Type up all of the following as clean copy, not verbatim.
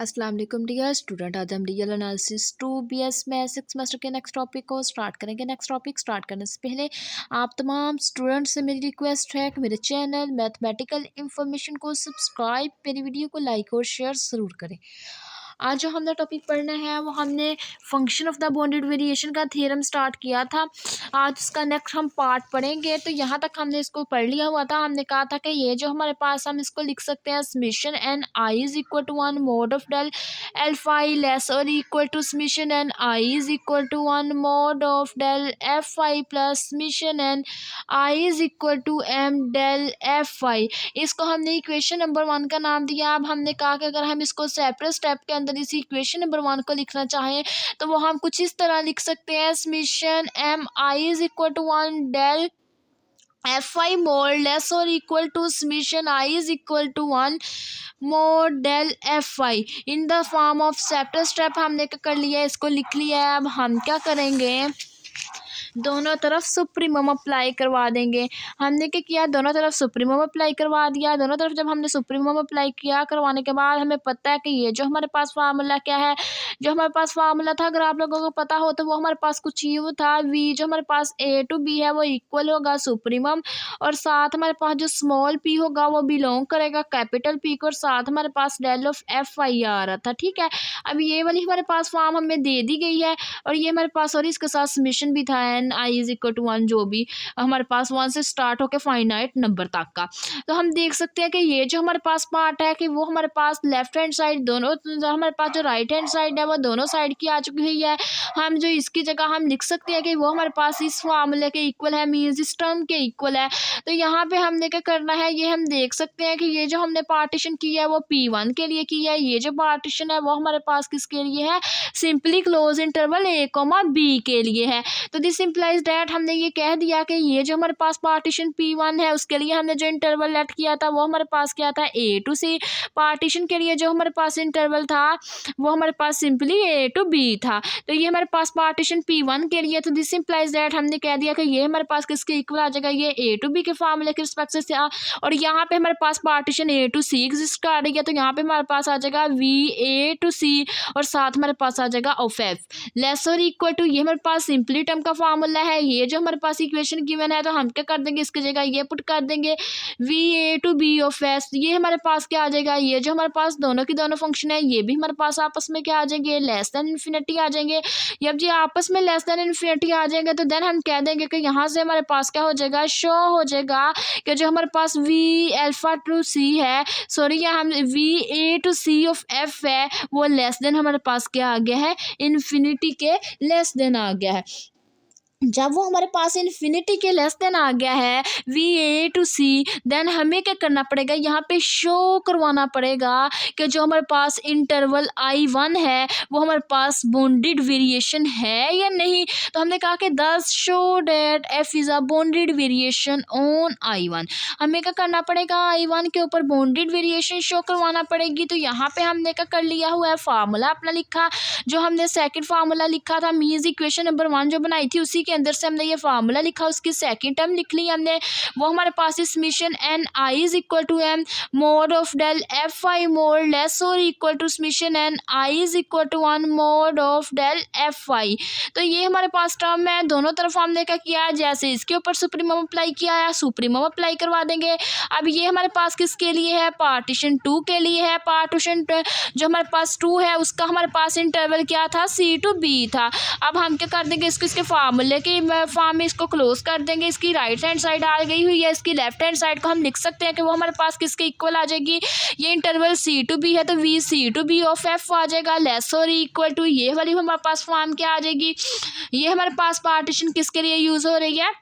अस्सलाम वालेकुम dear student. आज हम रियल एनालिसिस 2 BS में 6 सेमेस्टर के नेक्स्ट टॉपिक को स्टार्ट करेंगे। नेक्स्ट टॉपिक स्टार्ट करने से पहले आप तमाम स्टूडेंट्स से मेरी रिक्वेस्ट है कि मेरे चैनल मैथमेटिकल इंफॉर्मेशन को सब्सक्राइब, मेरी वीडियो को लाइक और शेयर ज़रूर करें। आज जो हमने टॉपिक पढ़ना है वो हमने function of the bounded variation का थ्योरम स्टार्ट किया था। आज इसका नेक्स्ट हम पार्ट पढ़ेंगे। तो यहाँ तक हमने इसको पढ़ लिया हुआ था। हमने कहा था कि ये जो हमारे पास, हम इसको लिख सकते हैं summation n i is equal to 1 mod of del alpha i less और equal to summation n i is equal to 1 mod of del f i plus summation n i is equal to m del f i. इसको हमने equation number 1 का नाम दिया। अब हमने कहा कि अगर हम इसको सेपरेट स्टेप के अंदर इसी इक्वेशन नंबर 1 को लिखना चाहें तो वो हम कुछ इस तरह लिख सकते हैं, summation m i is equal to 1 del f i mod less और equal to summation i is equal to 1 mod del f i in the form of separate step. हमने क्या कर लिया, इसको लिख लिया है। अब हम क्या करेंगे, दोनों तरफ सुप्रीमम अप्लाई करवा देंगे। हमने क्या किया, दोनों तरफ सुप्रीमम अप्लाई करवा दिया। दोनों तरफ जब हमने सुप्रीमम अप्लाई किया, करवाने के बाद हमें पता है कि ये जो हमारे पास फार्मूला क्या है, जो हमारे पास फार्मूला था, अगर आप लोगों को पता हो तो वो हमारे पास कुछ यूँ था, वी जो हमारे पास ए टू बी है वो इक्वल होगा सुप्रीमम, और साथ हमारे पास जो स्मॉल पी होगा वो बिलोंग करेगा कैपिटल पी को, और साथ हमारे पास डेल ऑफ एफ आई आ रहा था। ठीक है, अब ये वाली हमारे पास फॉर्म हमें दे दी गई है, और ये हमारे पास, और इसके साथ समेशन भी था n i is equal to 1, जो भी हमारे पास 1 से स्टार्ट होकर फाइनाइट नंबर तक का। तो हम देख सकते हैं कि ये जो हमारे पास पार्ट है कि वो हमारे पास लेफ्ट हैंड साइड दोनों, हमारे पास जो राइट हैंड साइड है वो दोनों साइड की आ चुकी हुई है। हम जो इसकी जगह हम लिख सकते हैं कि वो हमारे पास इस फार्मूले के इक्वल है, मीन्स इस टर्म के इक्वल है। तो यहाँ पे हमने क्या करना है, ये हम देख सकते हैं कि ये जो हमने पार्टीशन की है वो P1 के लिए की है। ये जो पार्टीशन है वो हमारे पास किसके लिए है, simply close interval a, b के लिए है। तो दिस इम्प्लाइज दैट, हमने ये कह दिया कि ये जो हमारे पास पार्टीशन P1 है उसके लिए हमने जो इंटरवल लेट किया था वो हमारे पास क्या था, A to C। पार्टीशन के लिए जो हमारे पास इंटरवल था वो हमारे पास सिंपली A to B था। तो ये हमारे पास पार्टीशन P1 के लिए, तो दिस इम्प्लाइज दैट हमने कह दिया कि ये हमारे पास किसके इक्वल आ जाएगा, ये A to B के फार्मूले के रिस्पेक्ट से। और यहाँ पे हमारे पास partition A to C exist कर रही है, तो यहाँ पे हमारे पास आ जाएगा V A to C, और साथ हमारे पास आ जाएगा ऑफ F लेस और इक्वल टू, ये हमारे पास सिंपली टर्म का फार्मूला है। ये जो हमारे पास इक्वेशन गिवन है तो हम क्या कर देंगे, इसकी जगह ये पुट कर देंगे V A to B of S। ये हमारे पास क्या आ जाएगा, ये जो हमारे पास दोनों की दोनों फंक्शन है ये भी हमारे पास आपस में क्या आ जाएंगे, लेस देन इन्फिनिटी आ जाएंगे। जब जी आपस में लेस देन इन्फिनिटी आ जाएंगे तो देन हम कह देंगे कि यहाँ से हमारे पास क्या हो जाएगा, शो हो जाएगा कि जो हमारे पास V अल्फा टू C है, सॉरी यहाँ हम V A to C of F है, वो लेस देन हमारे पास क्या आ गया है, इन्फिनिटी के लेस देन आ गया है। जब वो हमारे पास इन्फिनिटी के लेस देन आ गया है V A to C, then हमें क्या करना पड़ेगा, यहाँ पे शो करवाना पड़ेगा कि जो हमारे पास इंटरवल I1 है वो हमारे पास बाउंडेड वेरिएशन है या नहीं। तो हमने कहा कि दस show that F is a bounded variation on I1। हमें क्या करना पड़ेगा, I1 के ऊपर बाउंडेड वेरिएशन शो करवाना पड़ेगी। तो यहाँ पे हमने क्या कर लिया हुआ है, फार्मूला अपना लिखा, जो हमने सेकेंड फार्मूला लिखा था, मीन्स इक्वेशन नंबर 1 जो बनाई थी उसी के अंदर से हमने ये फार्मूला लिखा, उसकी सेकंड टर्म लिख ली हमने। वो हमारे पास summation n i is equal to m mod of del f i mod less और equal to summation n i is equal to 1 mod of del f i. तो ये हमारे पास टर्म है। दोनों तरफ हमने क्या किया, जैसे इसके ऊपर सुप्रीमम अप्लाई किया है, सुप्रीमम अप्लाई करवा देंगे। अब ये हमारे पास किसके लिए है, पार्टीशन 2 के लिए है। पार्टीशन जो हमारे पास 2 है उसका हमारे पास इंटरवल क्या था, C to B था। अब हम क्या कर देंगे, इसको इसके फार्मूले के फॉर्म में इसको क्लोज कर देंगे। इसकी राइट हैंड साइड आ गई हुई है, इसकी लेफ्ट हैंड साइड को हम लिख सकते हैं कि वो हमारे पास किसके इक्वल आ जाएगी, ये इंटरवल C to B है तो V C to B of F आ जाएगा लेस और इक्वल टू, ये वाली हमारे पास फॉर्म क्या आ जाएगी। ये हमारे पास पार्टीशन किसके लिए यूज हो रही है,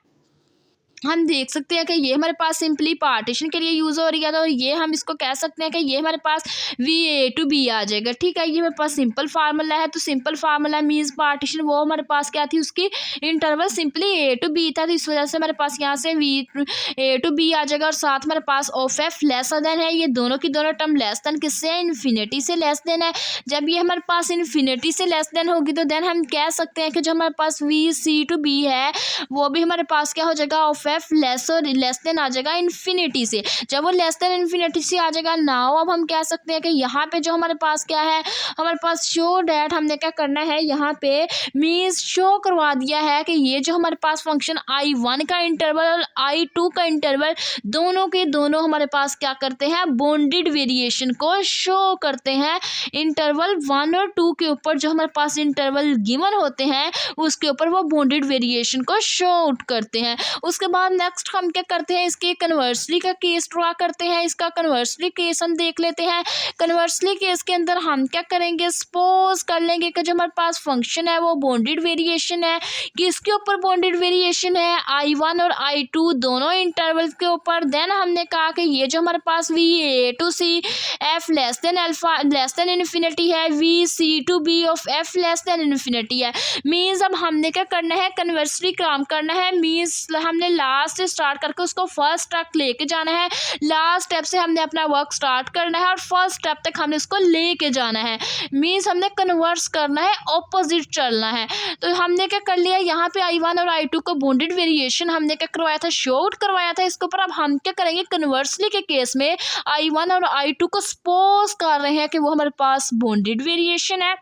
हम देख सकते हैं कि ये हमारे पास सिंपली पार्टीशन के लिए यूज़ हो रही है। तो ये हम इसको कह सकते हैं कि ये हमारे पास V A to B आ जाएगा। ठीक है, ये हमारे पास सिंपल फार्मूला है। तो सिंपल फार्मूला मीन्स पार्टीशन वो हमारे पास क्या थी, उसकी interval simply A to B था, तो इस वजह से हमारे पास यहाँ से V A to B आ जाएगा, और साथ हमारे पास ऑफ F लेस देन है। ये दोनों की दोनों टर्म लेस देन किससे है, इन्फिनिटी से लेस देन है। जब ये हमारे पास इन्फिनिटी से लेस देन होगी तो देन हम कह सकते हैं कि जो हमारे पास V C to B है वो भी हमारे पास क्या हो जाएगा, ऑफ एफ लेस देन आ जाएगा इन्फिनिटी से। जब वो लेस देन इन्फिनिटी से आ जाएगा नाउ अब हम कह सकते हैं कि यहाँ पे जो हमारे पास क्या है, हमारे पास शो डैट हमने क्या करना है, यहाँ पे मीन्स शो करवा दिया है कि ये जो हमारे पास फंक्शन I1 का इंटरवल और I2 का इंटरवल दोनों के दोनों हमारे पास क्या करते हैं, बाउंडेड वेरिएशन को शो करते हैं। इंटरवल 1 और 2 के ऊपर जो हमारे पास इंटरवल गिवन होते हैं उसके ऊपर वो बाउंडेड वेरिएशन को शो आउट करते हैं। उसके बाद नेक्स्ट हम क्या करते हैं, इसके कन्वर्सली का केस ड्रा करते हैं। इसका कन्वर्सली केस हम देख लेते हैं। कन्वर्सली केस के अंदर हम क्या करेंगे, सपोज कर लेंगे कि जो हमारे पास फंक्शन है वो बाउंडेड वेरिएशन है। किसके ऊपर बाउंडेड वेरिएशन है, I1 और I2 दोनों इंटरवल के ऊपर। देन हमने कहा कि ये जो हमारे पास VA to C F less than alpha less than infinity है, VC to B of F less than infinity है। मीन्स अब हमने क्या करना है, कन्वर्सली काम करना है। मीन्स हमने लास्ट से स्टार्ट करके उसको फर्स्ट तक लेके जाना है। लास्ट स्टेप से हमने अपना वर्क स्टार्ट करना है और फर्स्ट स्टेप तक हमने उसको लेके जाना है। मीन्स हमने कन्वर्स करना है, ऑपोजिट चलना है। तो हमने क्या कर लिया, यहाँ पे I1 और I2 को बाउंडेड वेरिएशन हमने क्या करवाया था, शो आउट करवाया था इसके ऊपर। अब हम क्या करेंगे, कन्वर्सली के केस में I1 और I2 को सपोज कर रहे हैं कि वो हमारे पास बाउंडेड वेरिएशन है।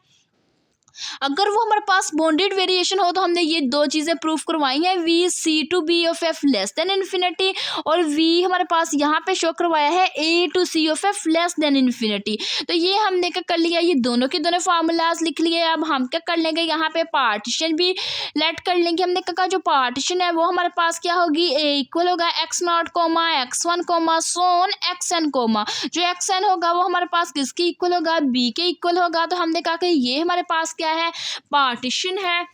अगर वो हमारे पास बाउंडेड वेरिएशन हो तो हमने ये दो चीज़ें प्रूफ करवाई हैं, VC to B of F less than infinity और V हमारे पास यहाँ पे शो करवाया है A to C of F less than infinity. तो ये हमने क्या कर लिया, ये दोनों के दोनों फार्मूलाज लिख लिए। अब हम क्या कर लेंगे, यहाँ पे पार्टीशन भी लेट कर लेंगे। हमने कहा जो पार्टीशन है वो हमारे पास क्या होगी, A इक्वल होगा x0 कोमा x1 कोमा सोन xn कोमा। जो xn होगा वो हमारे पास किसके इक्वल होगा, B के इक्वल होगा। तो हमने कहा कि ये हमारे पास क्या है, पार्टीशन है।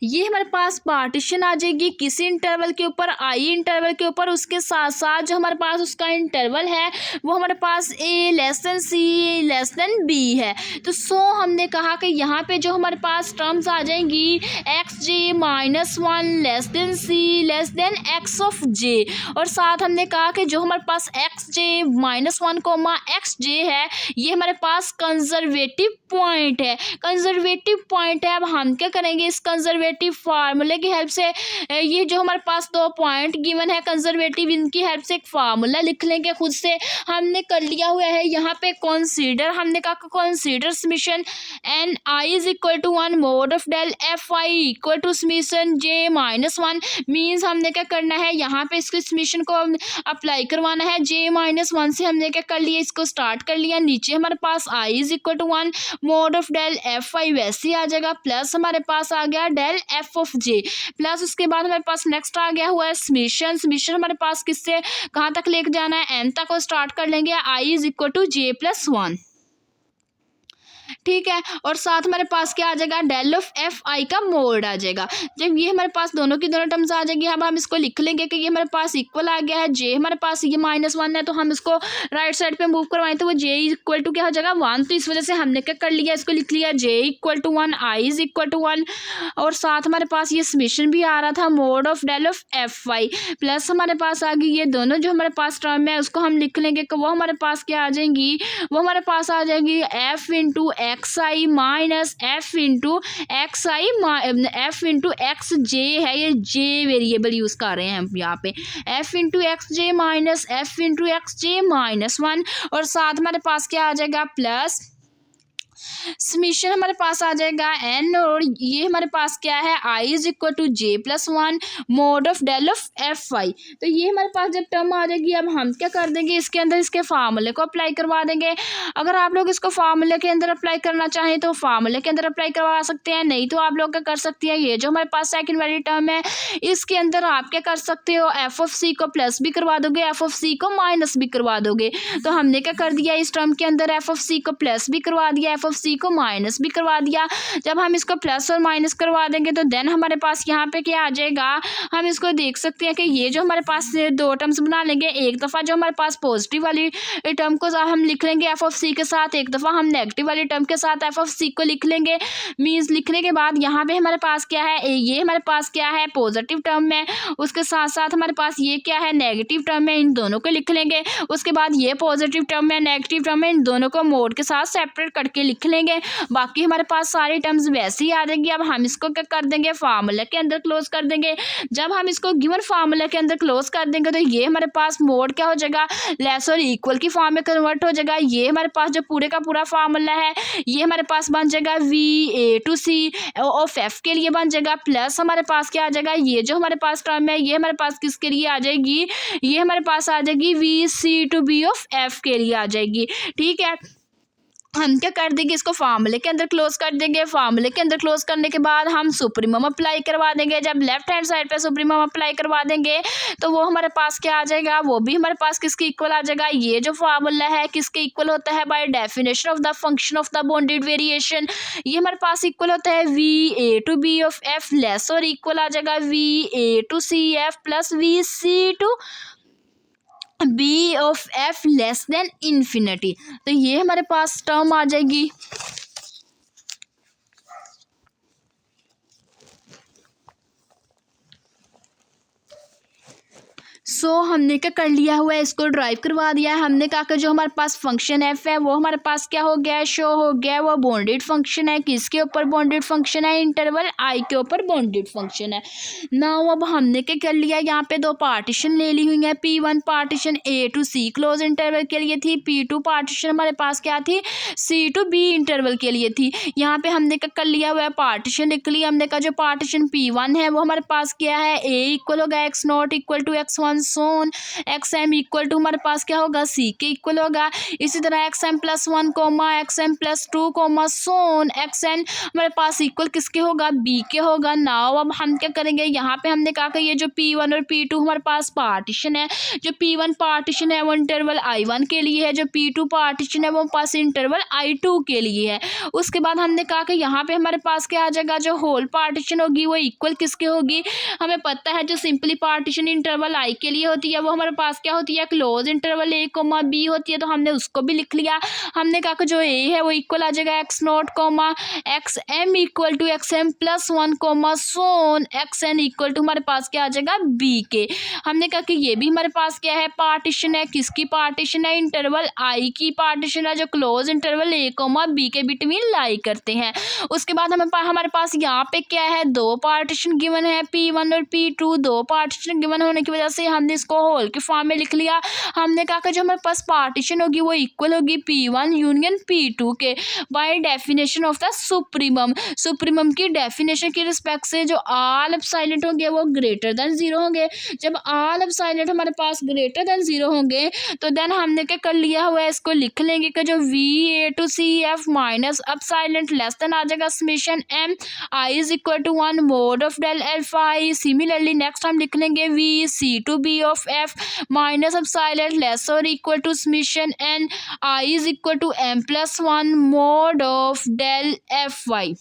ये हमारे पास पार्टीशन आ जाएगी किसी इंटरवल के ऊपर, I इंटरवल के ऊपर। उसके साथ साथ जो हमारे पास उसका इंटरवल है वो हमारे पास A less than C less than B है। तो सो हमने कहा कि यहाँ पे जो हमारे पास टर्म्स आ जाएंगी xj-1 less than C less than x of j। और साथ हमने कहा कि जो हमारे पास xj-1 कोमा xj है ये हमारे पास कंजर्वेटिव पॉइंट है, कंजर्वेटिव पॉइंट है। अब हम क्या करेंगे, इस कंजर्वेटिव फार्मूले की हेल्प से ये जो हमारे पास दो पॉइंट गिवन है कंजर्वेटिव, इनकी हेल्प से एक फार्मूला लिख लेंगे खुद से। हमने कर लिया हुआ है यहाँ पे कंसीडर, हमने कहा consider summation n i is equal to 1 mod of del f i equal to summation j-1। Means हमने क्या करना है, यहाँ पे इसके समीशन को अप्लाई करवाना है। j-1 से हमने क्या कर लिया, इसको स्टार्ट कर लिया। नीचे हमारे पास i is equal to 1 mod of del f i वैसे ही आ जाएगा, प्लस हमारे पास आ गया del f of j, plus उसके बाद हमारे पास नेक्स्ट आ गया हुआ है समीशन। समीशन हमारे पास किससे कहाँ तक लेके जाना है, एन तक, और स्टार्ट कर लेंगे i is equal to j+1। ठीक है, और साथ हमारे पास क्या आ जाएगा, डेल ऑफ एफ आई का मोड आ जाएगा। जब ये हमारे पास दोनों की दोनों टर्म्स आ जाएगी, अब हम इसको लिख लेंगे कि ये हमारे पास इक्वल आ गया है। जे हमारे पास ये -1 है तो हम इसको राइट साइड पे मूव करवाएं तो वो जे इक्वल टू क्या हो जाएगा, 1। तो इस वजह से हमने क्या कर लिया, इसको लिख लिया j equal to 1, i is equal to 1। और साथ हमारे पास ये समीशन भी आ रहा था mod of del of f i, plus हमारे पास आ गई ये दोनों जो हमारे पास टर्म है उसको हम लिख लेंगे कि वो हमारे पास क्या आ जाएंगी, वो हमारे पास आ जाएगी f into x i minus f into x i f into x j है, ये जे वेरिएबल यूज कर रहे हैं हम यहाँ पे, एफ इंटू एक्स जे माइनस एफ इंटू एक्स जे -1। और साथ हमारे पास क्या आ जाएगा, प्लस समीशन हमारे पास आ जाएगा एन, और ये हमारे पास क्या है, i is equal to j+1 mod of del of f i. तो ये हमारे पास जब टर्म आ जाएगी, अब हम क्या कर देंगे, इसके अंदर इसके फार्मूले को अप्लाई करवा देंगे। अगर आप लोग इसको फार्मूले के अंदर अप्लाई करना चाहें तो फार्मूले के अंदर अप्लाई करवा सकते हैं, नहीं तो आप लोग क्या कर सकते हैं, ये जो हमारे पास सेकंड वाली टर्म है इसके अंदर आप क्या कर सकते हो, एफ ऑफ सी को प्लस भी करवा दोगे, एफ ऑफ सी को माइनस भी करवा दोगे। तो हमने क्या कर दिया, इस टर्म के अंदर एफ ऑफ सी को प्लस भी करवा दिया, एफ ऑफ सी को माइनस भी करवा दिया। जब हम इसको प्लस और माइनस करवा देंगे तो देन हमारे पास यहाँ पे क्या आ जाएगा, हम इसको देख सकते हैं कि ये जो हमारे पास दो टर्म्स बना लेंगे। एक दफ़ा जो हमारे पास पॉजिटिव वाली टर्म को हम लिख लेंगे एफ ऑफ सी के साथ, एक दफ़ा हम नेगेटिव वाली टर्म के साथ एफ ऑफ सी को लिख लेंगे। मीन्स लिखने के बाद यहाँ पे हमारे पास क्या है, ये हमारे पास क्या है, पॉजिटिव टर्म है, उसके साथ साथ हमारे पास ये क्या है, नेगेटिव टर्म है, इन दोनों को लिख लेंगे। उसके बाद ये पॉजिटिव टर्म है, नेगेटिव टर्म है, इन दोनों को मोड के साथ सेपरेट करके लिख लिख लेंगे, बाकी हमारे पास सारी टर्म्स वैसे ही आ जाएंगी। अब हम इसको क्या कर देंगे, फार्मूला के अंदर क्लोज कर देंगे। जब हम इसको गिवन फार्मूला के अंदर क्लोज कर देंगे तो ये हमारे पास मोड क्या हो जाएगा, लेस और इक्वल की फॉर्म में कन्वर्ट हो जाएगा। ये हमारे पास जो पूरे का पूरा फार्मूला है ये हमारे पास बन जाएगा VA to C of F के लिए बन जाएगा, प्लस हमारे पास क्या आ जाएगा, ये जो हमारे पास टर्म है ये हमारे पास किसके लिए आ जाएगी, ये हमारे पास आ जाएगी VC to B of F के लिए आ जाएगी। ठीक है, हम क्या कर देंगे, इसको फार्मूले के अंदर क्लोज कर देंगे। फार्मूले के अंदर क्लोज करने के बाद हम सुप्रीमम अप्लाई करवा देंगे। जब लेफ्ट हैंड साइड पे सुप्रीमम अप्लाई करवा देंगे तो वो हमारे पास क्या आ जाएगा, वो भी हमारे पास किसके इक्वल आ जाएगा, ये जो फार्मूला है किसके इक्वल होता है, by definition of the function of the bounded variation. ये हमारे पास इक्वल होता है VA to B of F, less और इक्वल आ जाएगा VA to C F plus VC to B of F less than infinity. तो ये हमारे पास टर्म आ जाएगी। हमने क्या कर लिया हुआ है, इसको ड्राइव करवा दिया है। हमने कहा कि जो हमारे पास फंक्शन एफ है वो हमारे पास क्या हो गया है, शो हो गया, वो बॉन्डेड फंक्शन है। किसके ऊपर बॉन्डेड फंक्शन है, इंटरवल आई के ऊपर बॉन्डेड फंक्शन है। नाउ अब हमने क्या कर लिया, यहाँ पे दो पार्टीशन ले ली हुई है। P1 partition A to C close interval के लिए थी, P2 पार्टीशन हमारे पास क्या थी, C to B इंटरवल के लिए थी। यहाँ पे हमने क्या कर लिया हुआ है, पार्टीशन लिख लिया। हमने कहा जो पार्टीशन P1 है वो हमारे पास क्या है, A इक्वल होगा x0 equal to x1 so on, xm equal to हमारे पास क्या होगा, C के इक्वल होगा। इसी तरह xm plus 1 comma xm plus 2 comma सोन xn हमारे पास इक्वल किसके होगा, B के होगा। नाउ अब हम क्या करेंगे, यहाँ पे हमने कहा कि ये जो P1 और P2 हमारे पास पार्टीशन है, जो P1 पार्टीशन है वो इंटरवल I1 के लिए है, जो P2 पार्टीशन है वो पास इंटरवल I2 के लिए है। उसके बाद हमने कहा कि यहाँ पे हमारे पास क्या आ जाएगा, जो होल पार्टीशन होगी वो इक्वल किसके होगी, हमें पता है जो सिंपली पार्टीशन इंटरवल I के लिए होती है वो हमारे पास क्या होती है, close interval A comma B होती है। तो हमने उसको भी लिख लिया। हमने कहा कि जो A है वो इक्वल आ जाएगा x0 comma xm equal to xm plus 1 comma Son xn equal to हमारे पास क्या आ जाएगा, B के। हमने कहा कि ये भी हमारे पास क्या है, पार्टीशन है। किसकी पार्टीशन है, इंटरवल I की पार्टीशन है, जो close interval A comma B के बिटवीन लाई करते हैं। उसके बाद हमारे पास यहाँ पे क्या है, दो पार्टीशन गिवन है, P1 और P2। दो पार्टीशन गिवन होने की वजह से हमने इसको होल के फॉर्म में लिख लिया। हमने कहा कि जो हमारे पास पार्टीशन होगी वो इक्वल होगी P1 यूनियन P2 के, by definition of the supremum. Supremum की डेफिनेशन की रिस्पेक्ट से जो ऑल एप्सिलॉन होंगे वो ग्रेटर देन 0 होंगे। जब ऑल एप्सिलॉन हमारे पास ग्रेटर देन 0 होंगे तो देन हमने क्या कर लिया हुआ है, इसको लिख लेंगे कि जो VA to CF minus epsilon less than आ जाएगा summation M I is equal to 1 mod of del alpha I। Similarly next हम लिख लेंगे VC to B of F minus epsilon less और equal to summation N I is equal to M plus 1 mod of del FY।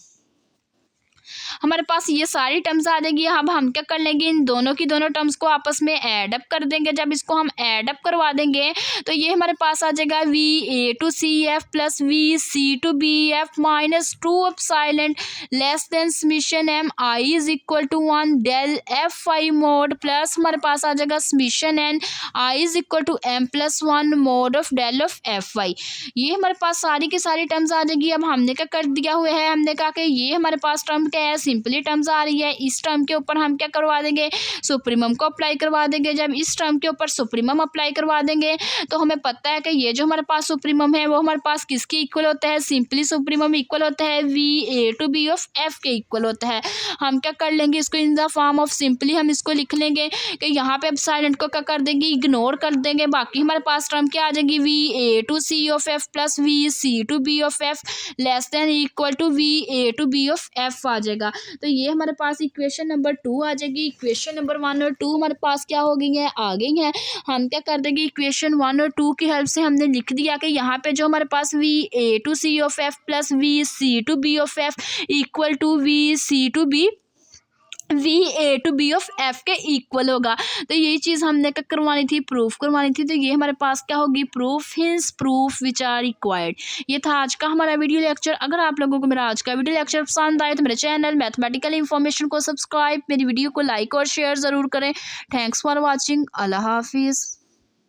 हमारे पास ये सारी terms आ जाएगी। अब हम क्या कर लेंगे, इन दोनों की दोनों टर्म्स को आपस में ऐड अप कर देंगे। जब इसको हम ऐड अप करवा देंगे तो ये हमारे पास आ जाएगा VA to CF plus VC to BF minus 2 epsilon less than summation M I is equal to 1 del FY mod plus हमारे पास आ जाएगा summation N I is equal to M plus 1 mod of del of FY। ये हमारे पास सारी की सारी terms आ जाएगी। अब हमने क्या कर दिया हुआ है, हमने कहा कि ये हमारे पास टर्म क्या है, सिंपली टर्म्स आ रही है। इस टर्म के ऊपर हम क्या करवा देंगे, सुप्रीमम को अप्लाई करवा देंगे। जब इस टर्म के ऊपर सुप्रीमम अप्लाई करवा देंगे तो हमें पता है कि ये जो हमारे पास सुप्रीमम है वो हमारे पास किसके इक्वल होता है, सिंपली सुप्रीमम इक्वल होता है VA to B of F के इक्वल होता है। हम क्या कर लेंगे, इसको इन द फॉर्म ऑफ सिंपली हम इसको लिख लेंगे कि यहाँ पे एप्सिलॉन को क्या कर देंगे, इग्नोर कर देंगे। बाकी हमारे पास टर्म क्या आ जाएगी, VA to C of F plus VC to B of F less than equal to VA to B of F आ जाएगा। तो ये हमारे पास इक्वेशन नंबर 2 आ जाएगी। इक्वेशन नंबर 1 और 2 हमारे पास क्या हो गई है, आ गई हैं। हम क्या कर देंगे, इक्वेशन 1 और 2 की हेल्प से हमने लिख दिया कि यहाँ पे जो हमारे पास VA to C of F plus VC to B of F equal to VC to B VA to B of F के इक्वल होगा। तो यही चीज़ हमने क्या करवानी थी, प्रूफ करवानी थी। तो ये हमारे पास क्या होगी, proof hence proof which are required. ये था आज का हमारा वीडियो लेक्चर। अगर आप लोगों को मेरा आज का वीडियो लेक्चर पसंद आए तो मेरे चैनल मैथमेटिकल इन्फॉर्मेशन को सब्सक्राइब, मेरी वीडियो को लाइक और शेयर ज़रूर करें। Thanks for watching. अल्लाह हाफिज़।